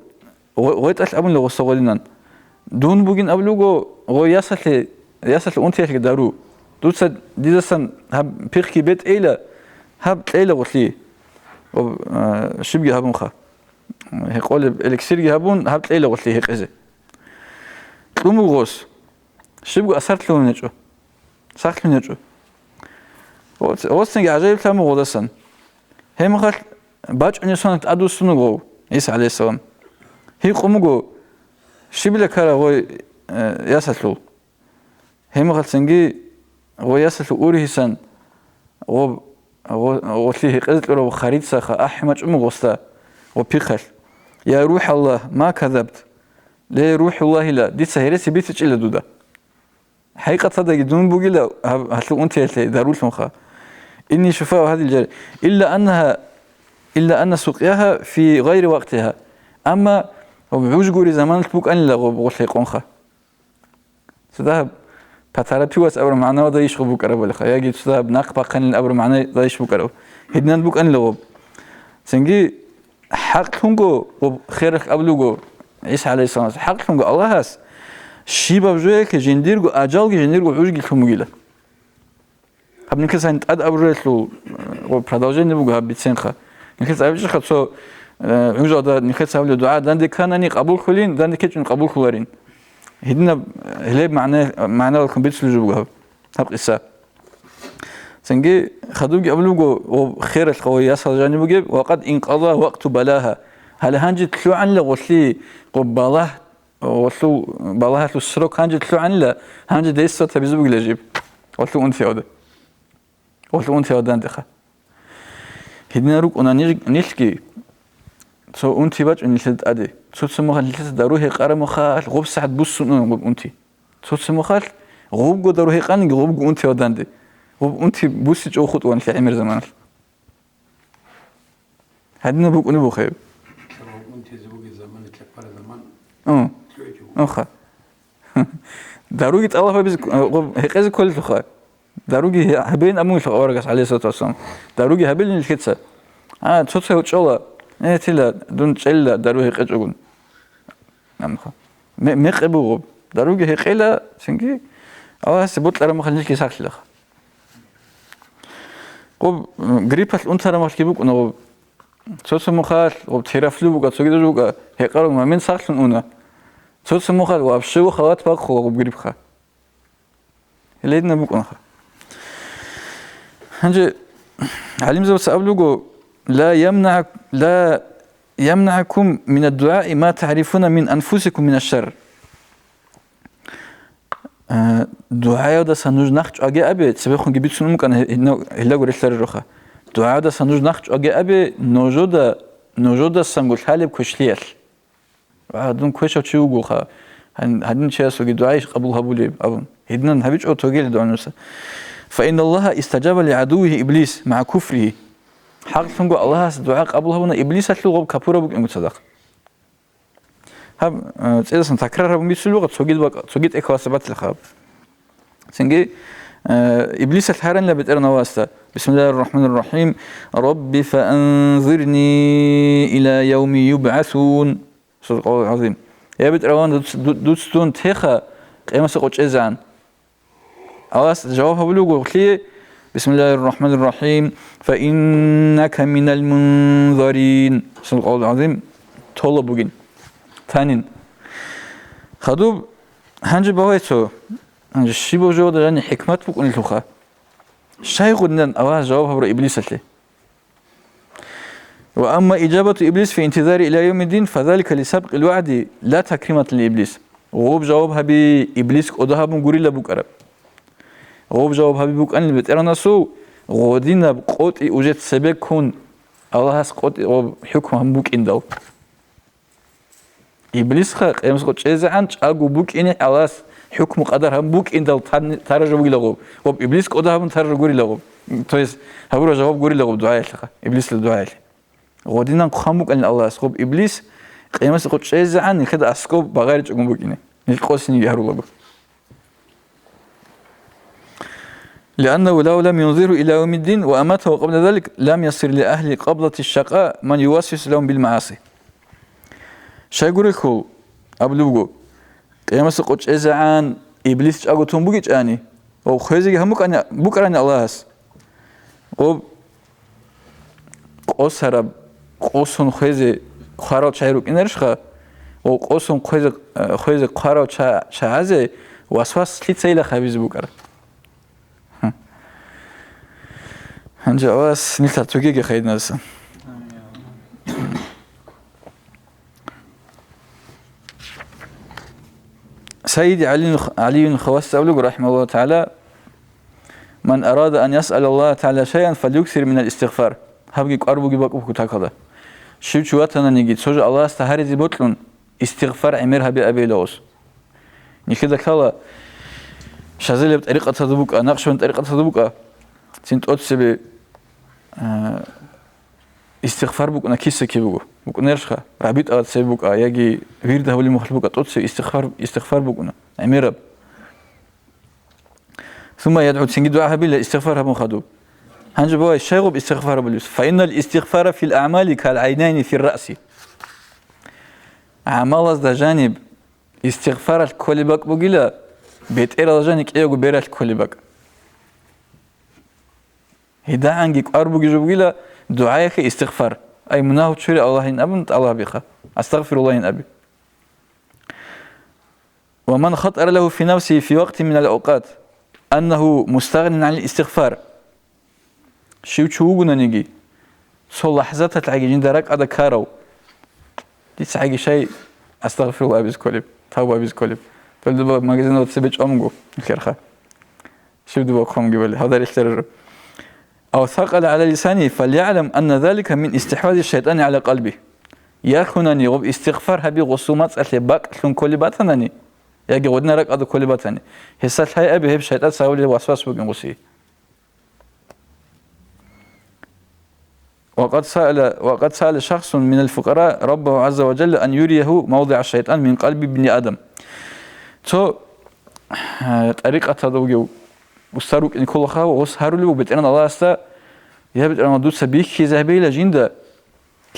غيت أش أبلغو الصغولينان دون بوجين أبلغو غو ياسل أنتي هيك دارو دوتس ديزسن هب بيركي بيت إيلا هب إيلا وثلي شبجي هبون خا هيك قول إلكسيرجي هبون هب إيلا وثلي هيك إزاي دوم غوس شبجو أثرت له نجو سخت له نجو وستنجي عجيب تامو غودسن هي مخال باج أني سنة أدوسنو غو عيسى عليه السلام هي قومو شبيلا كارا غو ياسلو هي مخال سنجي غو ياسلو أوري هسن غو تليه قزت له خريط سخا أحمد أمو غوستا وبيخل يا روح الله ما كذبت ليه روح الله لا دي سهيرتي بيتش إلا دودا حقيقة صدق دون بوجي لا هتلو أنت داروش مخا إني شفاء هذه الجارية إلا أن سقياها في غير وقتها أما وبعوج جوري زمان تبوك أن لا غوش يقونخا سذهب بثرابي واس أبر معنا وضيش بوك أربو لخا يجي سذهب ناقبا قن الأبر معنا ضيش بوك أربو هدنا بوك أن لغوب سنجي حق هنجو وخيرك أبلوجو عيسى عليه السلام حق هنجو الله هاس شيبا بجوه كجنديرجو أجال كجنديرجو عوج كلمجيله هب نكس عند أد أبرزلو وبرادوجين نبغى هب بتسنخه نكس أبرز خدسو عوج هذا نكس أبلو دعاء دندي كان أني قبول خلين دندي كتشن قبول خلارين هدنا هلب معناه لكم بيتسلو جوجها هب قصة سنجي خدوجي أبلوجو وخير القوي يصل جانبه وقد انقضى وقت بلاها هل هنجي تلو عن لغوشلي قبله وصلوا بالله السروق هنجي تلو عن لا هنجي ديسة تبيزوج لجيب وصلوا أنت هذا وصلوا أنت هذا عندك هدنا روك أنا نيشكي سو أنت باج أن يلتد أدي سو تسمى يلتد داروه قارم خال غوب سعد بوسون غوب أنت سو تسمى خال غوب جو داروه قاني غوب جو أنت هذا عندي غوب أنت بوسج أو خطوة أنت عمر زمان هدنا روك أنا بخير أنت زوج زمان تلقى زمان أخا داروجي الله بيز هيقز كل خا داروجي هبين أموي في أورجس عليه الصلاة والسلام داروجي هبين الكتسة تصوت وتشلا تلا دون تشلا داروجي هيقجون نعم خا مقبوغ داروجي هيقلا سنجي سبوت لرا مخليش كيساكش لخ قب غريبة أنتر ما تجيبوك أنا تصوت مخال وبتهرفلو بقى تصوت جوجا هيقارن ما من ساكش أنا تصوت مخال وابشوا خوات باخو وبقريب خا ليدنا بكون خا هنجي علم زوج سأبلغو لا يمنعكم من الدعاء ما تعرفون من أنفسكم من الشر دعاء ده سنوج نخش أجي أبي تسبخون جبت سنو ممكن هلا قريت سر الرخا دعاء ده سنوج نخش أجي أبي نوجود سنقول حالب كشليل بعدون كويش أشيو جوخا هدين شيء سوي دعاء قبول هبولي أبون هدنا هبيج أو توجيل دعونسا فإن الله استجاب لعدوه إبليس مع كفره حق تنقو الله دعاء قبول هبونا إبليس أشلو غب كفورة بق إنقو تصدق هب إذا سنتكرر هب ميسلو غب توجيل إكواسبات الخاب سنجي إبليس الحرن لبترنا واسطة بسم الله الرحمن الرحيم رب فأنظرني إلى يوم يبعثون صدق الله العظيم يا بيت روان دوتستون تيخا قيمة سقوش إزعان أواس جوابها بلوغو خليه بسم الله الرحمن الرحيم فإنك من المنظرين صدق الله العظيم طول بوغين ثانين خدوب هنجي بوايتو هنجي شيبو جودا يعني حكمت بوك ونلتوخا شاي غدنان أواس جوابها برا إبليس لي وأما إجابة إبليس في انتظار إلى يوم الدين فذلك لسبق الوعد لا تكريمة لإبليس. غوب جوابها بإبليس قدها بنقولي لبوك أرب. غوب جوابها ببوك أن البتيرنا سو غودينا بقوت وجد سبب كون الله هسقوت حكم هم بوك إندو. إبليس خاق يمس قط شيء عنش أجو بوك إني الله حكم قدر هم بوك إندو ترجع بقول لغوب. غوب إبليس قدها من ترجع قولي لغوب. تويس هقول جواب قولي لغوب دعاء لك إبليس للدعاء. غودينا نقخمك أن الله سقوب إبليس قيمة سقوط شيء عن كذا أسقوب بغير تقوم بقينه القوسني يهرب له لأنه لو لم ينظروا إلى يوم الدين وأماته قبل ذلك لم يصير لأهل قبضة الشقاء من يوسوس لهم بالمعاصي. شيء يقول لكم أبلغوا قيمة سقوط شيء عن إبليس أقولتهم بقيت أني وخيزي همك أن بكرة أن الله هس قوس هرب قوسون خيزي خارو شايروك إنرشخا وقوسون خيزي خارو شازي واسواس ليتسيلا خبيز بكرة هنجا واس نلتا توجيك خيد ناسا سيدي علي الخواس أولوك رحمه الله تعالى من أراد أن يسأل الله تعالى شيئا فليكثر من الاستغفار هبقي قربوكي باقوكو تاكدا شو شواتنا نيجي سوج الله استهاري بطلون استغفار عمرها بأبي لوس نكذا كلا شازيل بطريقة تدبوك نقش من طريقة تدبوك تنت أتسبي استغفار بوك نكيسة كيبوك بوك نرشخا رابط أتسبي بوك يجي ويرده ولي مخلبوك أتسبي استغفار بوكنا عمرها ثم يدعو تنجي دعاها بالله استغفارها مخدوب هنجبوا الشيخ باستغفار بالله فإن الاستغفار في الأعمال كالعينين في الرأس عمل ذا جانب استغفار الكل بق بقيلا بيت إلى جانك إيجو بيرات الكل بق هدا عنك أربو جيجو بقيلا دعائك استغفار أي مناه تشري الله إن أبنت الله بيخا أستغفر الله إن أبي ومن خطر له في نفسه في وقت من الأوقات أنه مستغن عن الاستغفار شو تشوقنا نيجي صل لحظات تلاقي جندرك هذا كارو تسعي شيء أستغفر الله أبيز كلب توبة أبيز كلب فالدبا ماجزين لو تسبج أمجو خير خا شو دبا خم قبل هذا الاشترار أو ثقل على لسانه فليعلم أن ذلك من استحواذ الشيطان على قلبه يكونني غب استغفار هبي غصومات أتلبك شون كل باتنني يجي ودنا رك هذا كل باتني هسات هاي أبي هب شيطان ساولي وسواس بقين غصي وقد سأل شخص من الفقراء ربه عز وجل أن يريه موضع الشيطان من قلب ابن آدم. تو طريقة هذا وستاروك إن كل خاو وسهروا له وبتأنا الله استا يهبت أنا دوت سبيك كذابي لجندا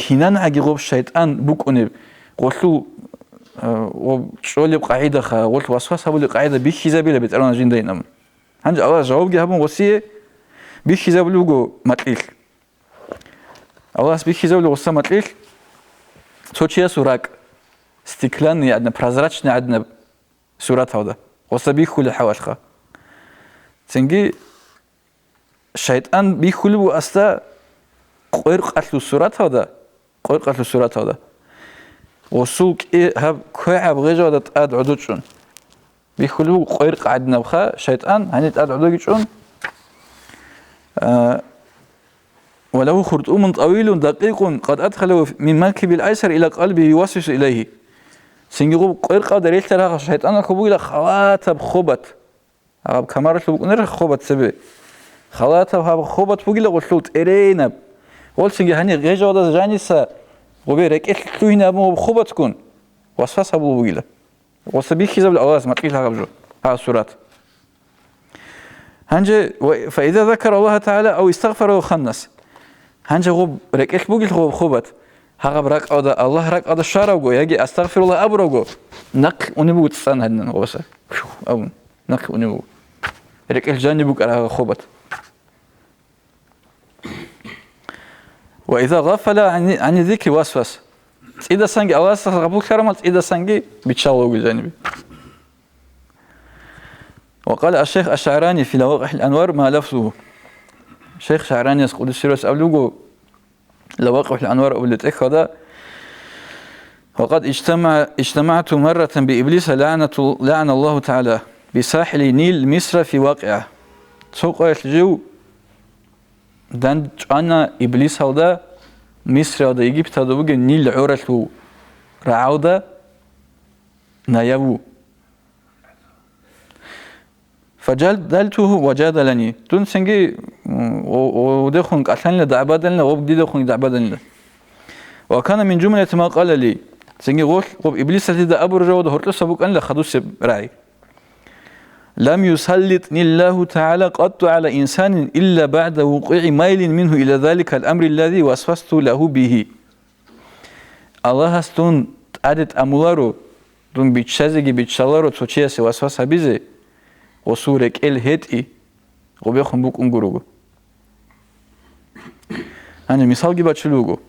كنان عجيب الشيطان بوك أني قلتلو وشغل قاعدة خا قلت وسواس هبول قاعدة بيك كذابي لبتأنا جندا ينام. هنج الله جواب جابهم وصية بيك كذابي لوجو ماتليل. الله سبيك كذابي لوجو ماتليل. توشيا سوراك استكلان عندنا برازراتشنا عندنا سورات هذا وصبيك كل حواشخا. تنجي الشيطان بيخلو أستا قير قتل السورات هذا قير قتل السورات هذا وسوق هب كعب غيجا هذا تأد عدوشون بيخلو قير قعدنا بخا شيطان هني تأد عدوشون وله خرطوم طويل دقيق قد أدخله من منكب الأيسر إلى قلبه يوسوس إليه سنجيبو قير قادر يحترق الشيطان كبو إلى خواتب خبط هاب كمارش لو نرخ خوبت سبي خلاطه هاب خوبت بوغي لو شلوت ارينا ولسنجي هاني غيجا ودا جانيسا وبيرك اخلوينا مو خوبت كون وصفص ابو بوغيلا وصبي كيزب الاواز ما تقيل هاجو ها السورات هنجي فاذا ذكر الله تعالى او استغفر وخنس هنجي غوب رك بوغي غوب خوبت هاغب رك ادا الله رك ادا شارغو يجي استغفر الله ابرغو نق ونبو تصان هدن غوسا او نق ونبو رك الجانب على خوبت وإذا غفل عن الذكر وسوس إذا سانجي الله سبحانه كرمت إذا سانجي بتشاور بجانبي وقال الشيخ الشعراني في لواقح الأنوار ما لفظه الشيخ شعراني يقول السيروس أبلغو لواقع الأنوار قلت إيه هذا. وقد اجتمعت مرة بإبليس لعن الله تعالى بساحل نيل مصر في واقعة. سوق الجو دان أنا إبليس هذا مصر هذا إيجيبت هذا وجه نيل عورته رعودة نيابو. فجدلته وجادلني دون سنجي ودخون قتلنا دعبادنا وبدي دخون دعبادنا. وكان من جملة ما قال لي سنجي غوش إبليس هذا أبو رجود هرتل سبق أن لخدوس رعي. لم يسلطني الله تعالى قط على إنسان إلا بعد وقوع ميل منه إلى ذلك الأمر الذي وسوست له به. الله استون عدد أمولارو دون بيتشازجي بيتشالارو توشياس وسوسها بيزي وصورك الهدئي وبيخون بوك انقروغو. أنا مثال جي باتشلوغو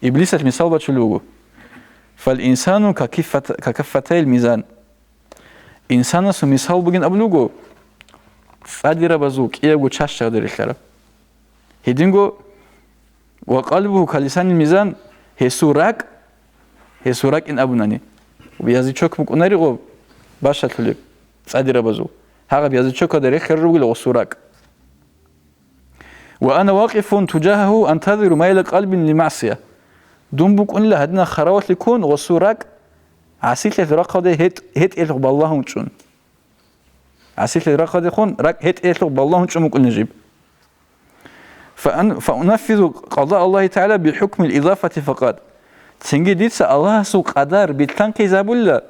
إبليس المثال باتشلوغو. فالإنسان ككفتي الميزان. إنسان سو مثال بغين أبلوغو فادير بزوك إيغو تشاش تغدر الخيرا. هيدينغو وقلبه كلسان الميزان هسوراك إن أبناني. وبيازي تشوك بوك أناريغو باشا تلوب فادير بزوك. هذا بيازي تشوك دري خير وصوراك. وأنا واقف تجاهه أنتظر ميل قلب لمعصية. دون بوك أن لهدنا خراوات لكون وصوراك عسيت لتراقه ده هت إلغ بالله ونشون. عسيت لتراقه ده خون راك هت إلغ بالله ونشون ممكن نجيب. فأنفذ قضاء الله تعالى بحكم الإضافة فقط. تنجي ديت الله سو قدر بتلانك زابولا.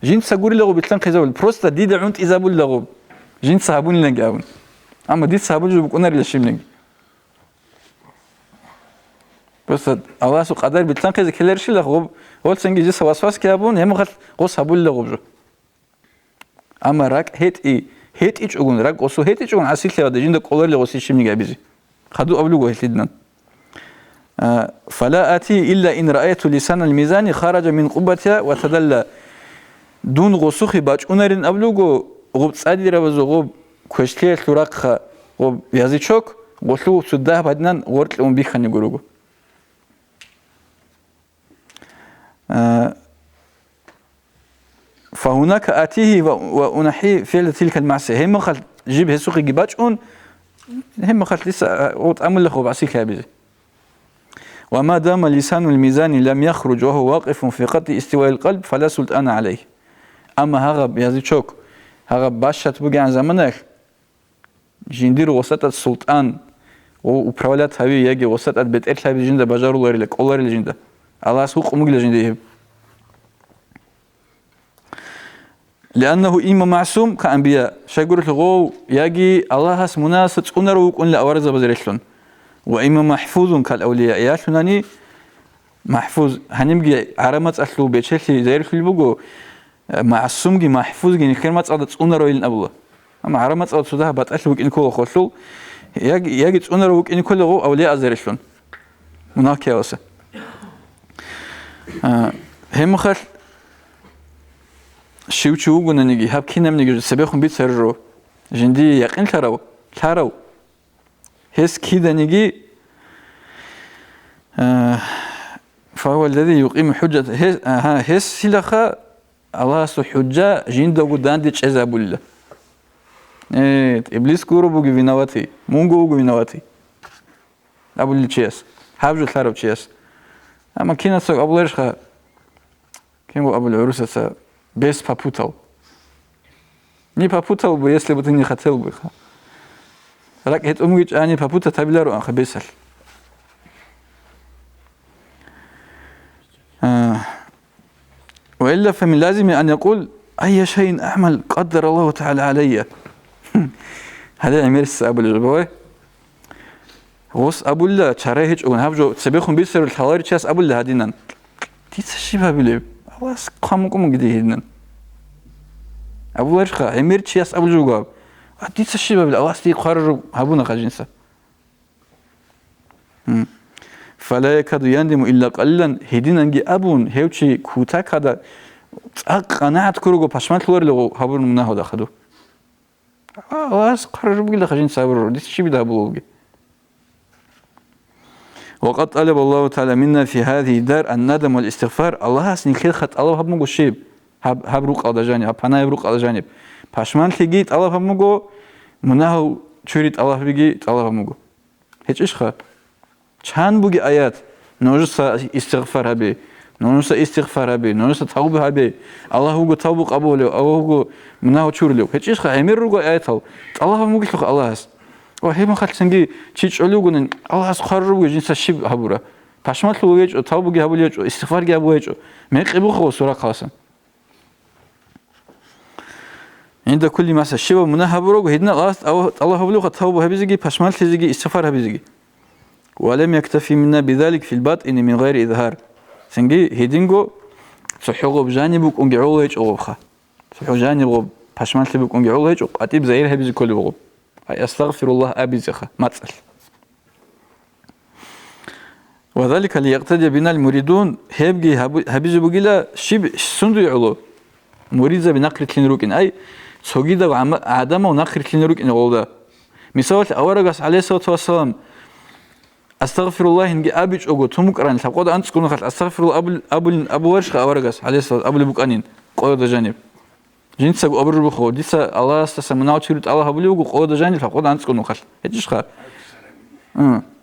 جين سأقول له بتلانك زابولا. بروستا ديد عند إزابولا غوب. جين صابون لنجاون. أما ديت صابون جو بكون ريلشيم لنج. بس الله سو قدر بتلانك إذا كلر شيء لغوب. هو تنجي جس واسواس كابون هم غت غص هبول لغوب جو. أما راك هت إيش أقول راك غصو هت إيش أقول عسيت له جين ده كولر لغوسي شيء نيجي بيزي. خدوا أبلغوا هتلدنا. فلا آتي إلا إن رأيت لسان الميزان خرج من قبتها وتدلى دون غسوخ باج أنارين أبلغوا غب تصادي ربزو غب كشتية ثراق غب يازي شوك غسلو سده بدنان ورت لهم بيخان يقولوا فهناك آتيه وأنحي فعل تلك المعصية هم خل جيب هسوخي جباج هم خل لسه وتأمل له بعسيك بيزي. وما دام لسان الميزان لم يخرج وهو واقف في قط استواء القلب فلا سلطان عليه. أما هغب يازي شوك هغب باشت بقى عن زمانك جندير وسط السلطان وبرولات هاوي يجي وسط البيت إرث هاوي جنده بجار الله لك الله الجنده الله سوق مقل جنده لأنه إما معصوم كأنبياء شايقول له يجي الله اسمنا ستقنر وكون لأورز بزريشلون وإما محفوظ كالأولياء ياشوناني محفوظ هنمجي عرمت أسلو بيتشلي زير في البوغو معصوم جي محفوظ جي نخير ما تقدر تقنر وين أبوه أما عرمت أسلو صدها بتأسلو إن كل خلصو يجي تقنر وإن كل أولياء زريشلون مناك يا وسا هم خل شو قلنا نيجي هاب كنا منيجي سبيخون بيت سررو جندي يقين كارو هس كده نيجي فهو الذي يقيم حجة هس سلخا الله سو حجة جنده قدان دي تشزابولا إبليس كورو بوغي فينواتي مونغو بوغي فينواتي أبو اللي تشيس حابجو ثارو تشيس أما كنا سوق أبو ليرشخا كينو أبو العروسة بس بابوتال ني بابوتال بو يسلي بتني خاتل بخا راك هت أميج أني بابوتا تابلارو أخ بيسل وإلا فمن لازم أن يقول أي شيء أعمل قدر الله تعالى علي هذا عمير السأب الجبوي غوص أبو الله شريهج ونهبجو تسبيخون بيسر الحواري تشاس أبو الله هدينا تيتشيبها بليب أواس قامكم جديه هدنا أبو الله رشخا عمير تشاس أبو الجواب تيتشيبها بليب أواس تي قرروا هبونا خجنسا فلا يكاد يندم إلا قليلا هدينا نجي أبون هيوشي كوتاك هذا قناعت كروجو باشمات لور لو هبون منه هذا خدو أواس قرروا بقول خجنسا برو ديتشيب ده أبوه وقد طلب الله تعالى منا في هذه الدار الندم والاستغفار. الله أسني خير خط الله هم مقشيب هب روق على جانب هب أنا يبروق على جانب باشمان تيجيت الله هم مقو منه شريت الله بيجي الله هم مقو هيك إيش خا كان بوجي آيات نوجس استغفار هبي نوجس استغفار هبي نوجس توبة هبي الله هو توبة قبوله أو هو منه شورله هيك إيش خا أمير روق آيات الله هم مقول لك الله هس وهي ما خلت سنجي تيج علوجن الله سخرج وجنس الشيب هبورة باشمان تلويج توبة هبوليج استغفار هبوليج ما يقبل خو سورة خاصة عند كل ما الشيب منه هبورة وهدنا الله هبلغ توبة هبيزجي باشمان تيجي استغفار هبيزجي ولم يكتفي منا بذلك في الباطن من غير إظهار سنجي هيدينجو صحوه بجانبك ونجعوه أوبخا صحوه جانبه باشمان تبك ونجعوه أتيب زير هبيز كل بغو أي أستغفر الله أبي زخا ما تسأل وذلك ليقتدي بنا المريدون هبجي هبيز بقيلا شيب سندو يعلو مريدة بنقرة لنروكين أي سوجيدا وعدم ونقرة لنروكين غودا مثال أورغاس عليه الصلاة والسلام أستغفر الله إنك أبيج أقول تمك ران تقول أنت تكون خل أستغفر الله أبو ورش أورغاس عليه الصلاة أبو لبكانين قول جانب جنس أبو ربخو ديس الله استسمناه تشيرت الله أبو لبكو قول جانب تقول أنت تكون خل هتيش خا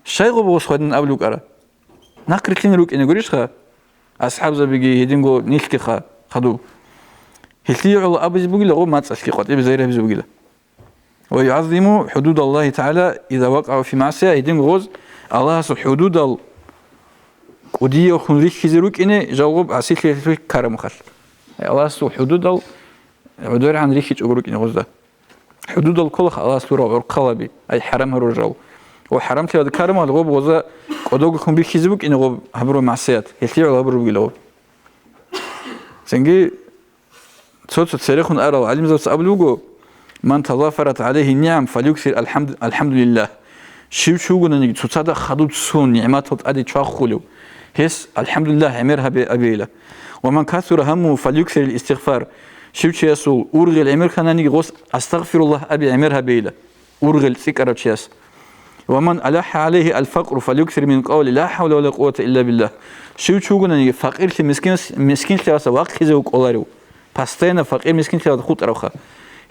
شيء غبوش خدنا أبو لبكرة نقرأ لين روك إنه قريش خا أصحاب زبيجي هيدينغو نيلك خا خدو هتلي على أبو زبيجي لغو ما تسألك قطع بزيره بزبيجي ويعظم حدود الله تعالى إذا وقعوا في معصية هيدينغو غوز الله سو حدود ال قديه وخنريك خزروك إنه جواب عسير ليك كرم خل الله سو حدود ال عدور عن ريخ أجروك إنه غزة حدود الكل الله سو رب قلبي أي حرم هرجو وحرم تلا كرم الغوب غزة قدوق خن بيك خزروك إنه غوب هبرو معصيات يطلع على هبرو بيلو سنجي صوت سريخون أرى علم زوج أبلوجو من تظافرت عليه النعم فليكثر الحمد لله شيب شوغنا نيجي تصدق خدود سون نعمات أدي تشاخلو هس الحمد لله عمرها بأبيله ومن كثر همه فليكثر الاستغفار شيب شياسو أورغ العمر خنا نيجي غوس أستغفر الله أبي عمرها بيله أورغ السكر شياس ومن ألح عليه الفقر فليكثر من قول لا حول ولا قوة إلا بالله شيب شوغنا نيجي فقير في مسكين شياسا واقع زوج قلارو باستينا فقير مسكين شياسا خط روخا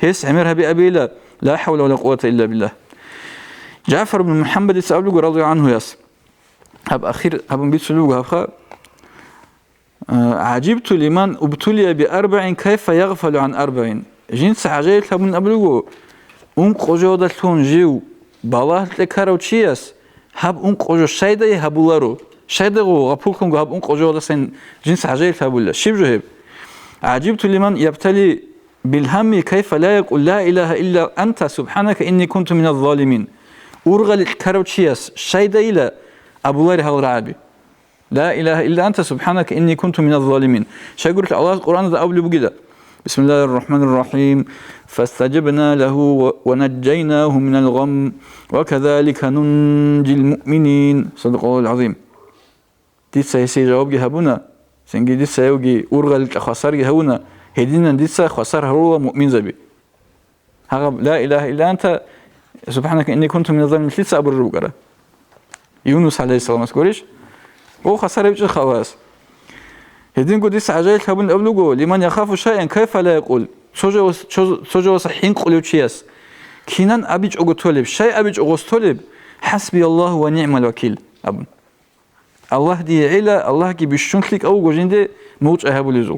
هس عمرها بأبيله لا حول ولا قوة إلا بالله جعفر بن محمد سأبلغ رضي عنه ياس هب أخير هب بيت سلوغ هبخا عجبت لمن ابتلي بأربع كيف يغفل عن أربع جنس عجيب هبن أبلغو قجو دلتون جيو بالله تكارو تشياس هب قجو شايدة هبولارو شايدة غفولكم هب قجو دلسين جنس عجيب هبولا شيب جهب عجبت لمن يبتلي بالهم كيف لا يقول لا إله إلا أنت سبحانك إني كنت من الظالمين أرغل كاروتشياس شيدا إلى أبو الله الرعابي لا إله إلا أنت سبحانك إني كنت من الظالمين شايقول الله القرآن ذا أولي بقيدة بسم الله الرحمن الرحيم فاستجبنا له ونجيناه من الغم وكذلك ننجي المؤمنين صدق الله العظيم ديسا يسي جواب جهبونا سنجي ديسا يوجي أرغل خسار جهونا هدينا ديسا خسار هرولة مؤمن زبي لا إله إلا أنت سبحانك إني كنت من الظالمين لسه أبو الرجرة يونس عليه السلام أذكرش هو خسر بيجي خواص هدين قديس عجائل خبون أبلغو لمن يخاف شيئا كيف لا يقول سوجو صحين قولوا تشياس كينان أبيج أقول طلب شيء أبيج أقول طلب حسبي الله ونعم الوكيل أبن الله دي عيلة الله كي بيشونك أو جوجين موج أهابو لزو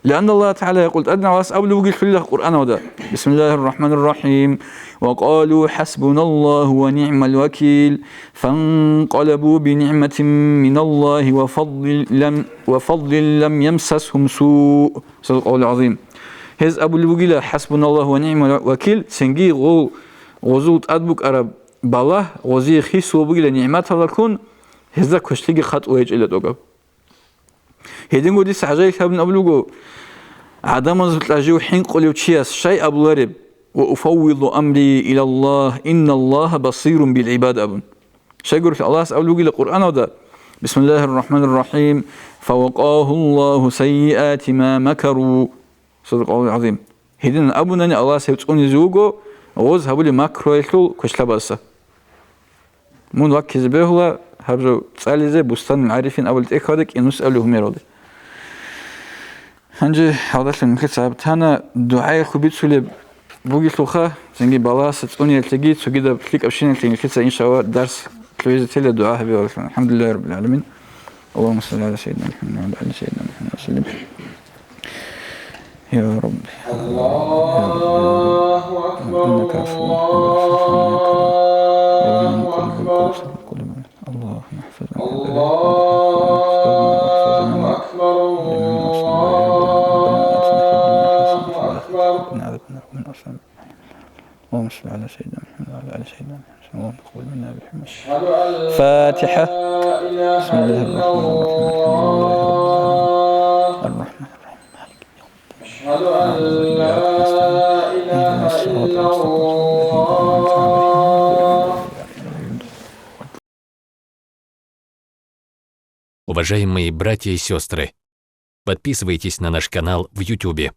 لأن الله تعالى يقول أدنى واس أبلغ في الله القرآن وده بسم الله الرحمن الرحيم وقالوا حسبنا الله ونعم الوكيل فانقلبوا بنعمة من الله وفضل لم يمسسهم سوء صدق الله العظيم هز أبلغ حسبنا الله ونعم الوكيل سنجي غزوت أدبك أرب بالله غزي خيس وبقل نعمات الله كون هذا كشتيجي خط ويج إلى دوغب هيدين قدي سعجاي كابن أبلغو عدم زلتلاجيو حين قوليو تشياس شيء أبلغرب وأفوض أمري إلى الله إن الله بصير بالعباد أبن شيء قلت الله أبلغي للقرآن وده بسم الله الرحمن الرحيم فوقاه الله سيئات ما مكروا صدق الله العظيم هيدين أبناني الله سيبتقوني زوغو غوز هبولي مكرو يلو كشلا باسا مون وقت كذبه هو هرجو تسألي بستان العارفين أول تأكدك إنه سألهم يرضي هنجي حاضر المكتب صعبت هنا دعاء خبيت سولي بوجي سلخة زنجي بالاس توني تلاقي تسوقي فيك أبشين تلاقي كذا إن شاء الله درس تلويز تلا دعاء بي الحمد لله رب العالمين اللهم صل على سيدنا محمد وعلى آل سيدنا محمد وسلم يا رب الله أكبر إنك عفو اللهم احفظنا الله أكبر الله أكبر اللهم صل على سيدنا محمد وعلى آل سيدنا محمد اللهم تقبل منا بحمد أشهد أن لا فاتحة إله بسم الله إلا الرحمن الرحيم الرحمن الرحيم مالك يوم أشهد أن لا إله إلا الله. Уважаемые братья и сестры, подписывайтесь на наш канал в YouTube.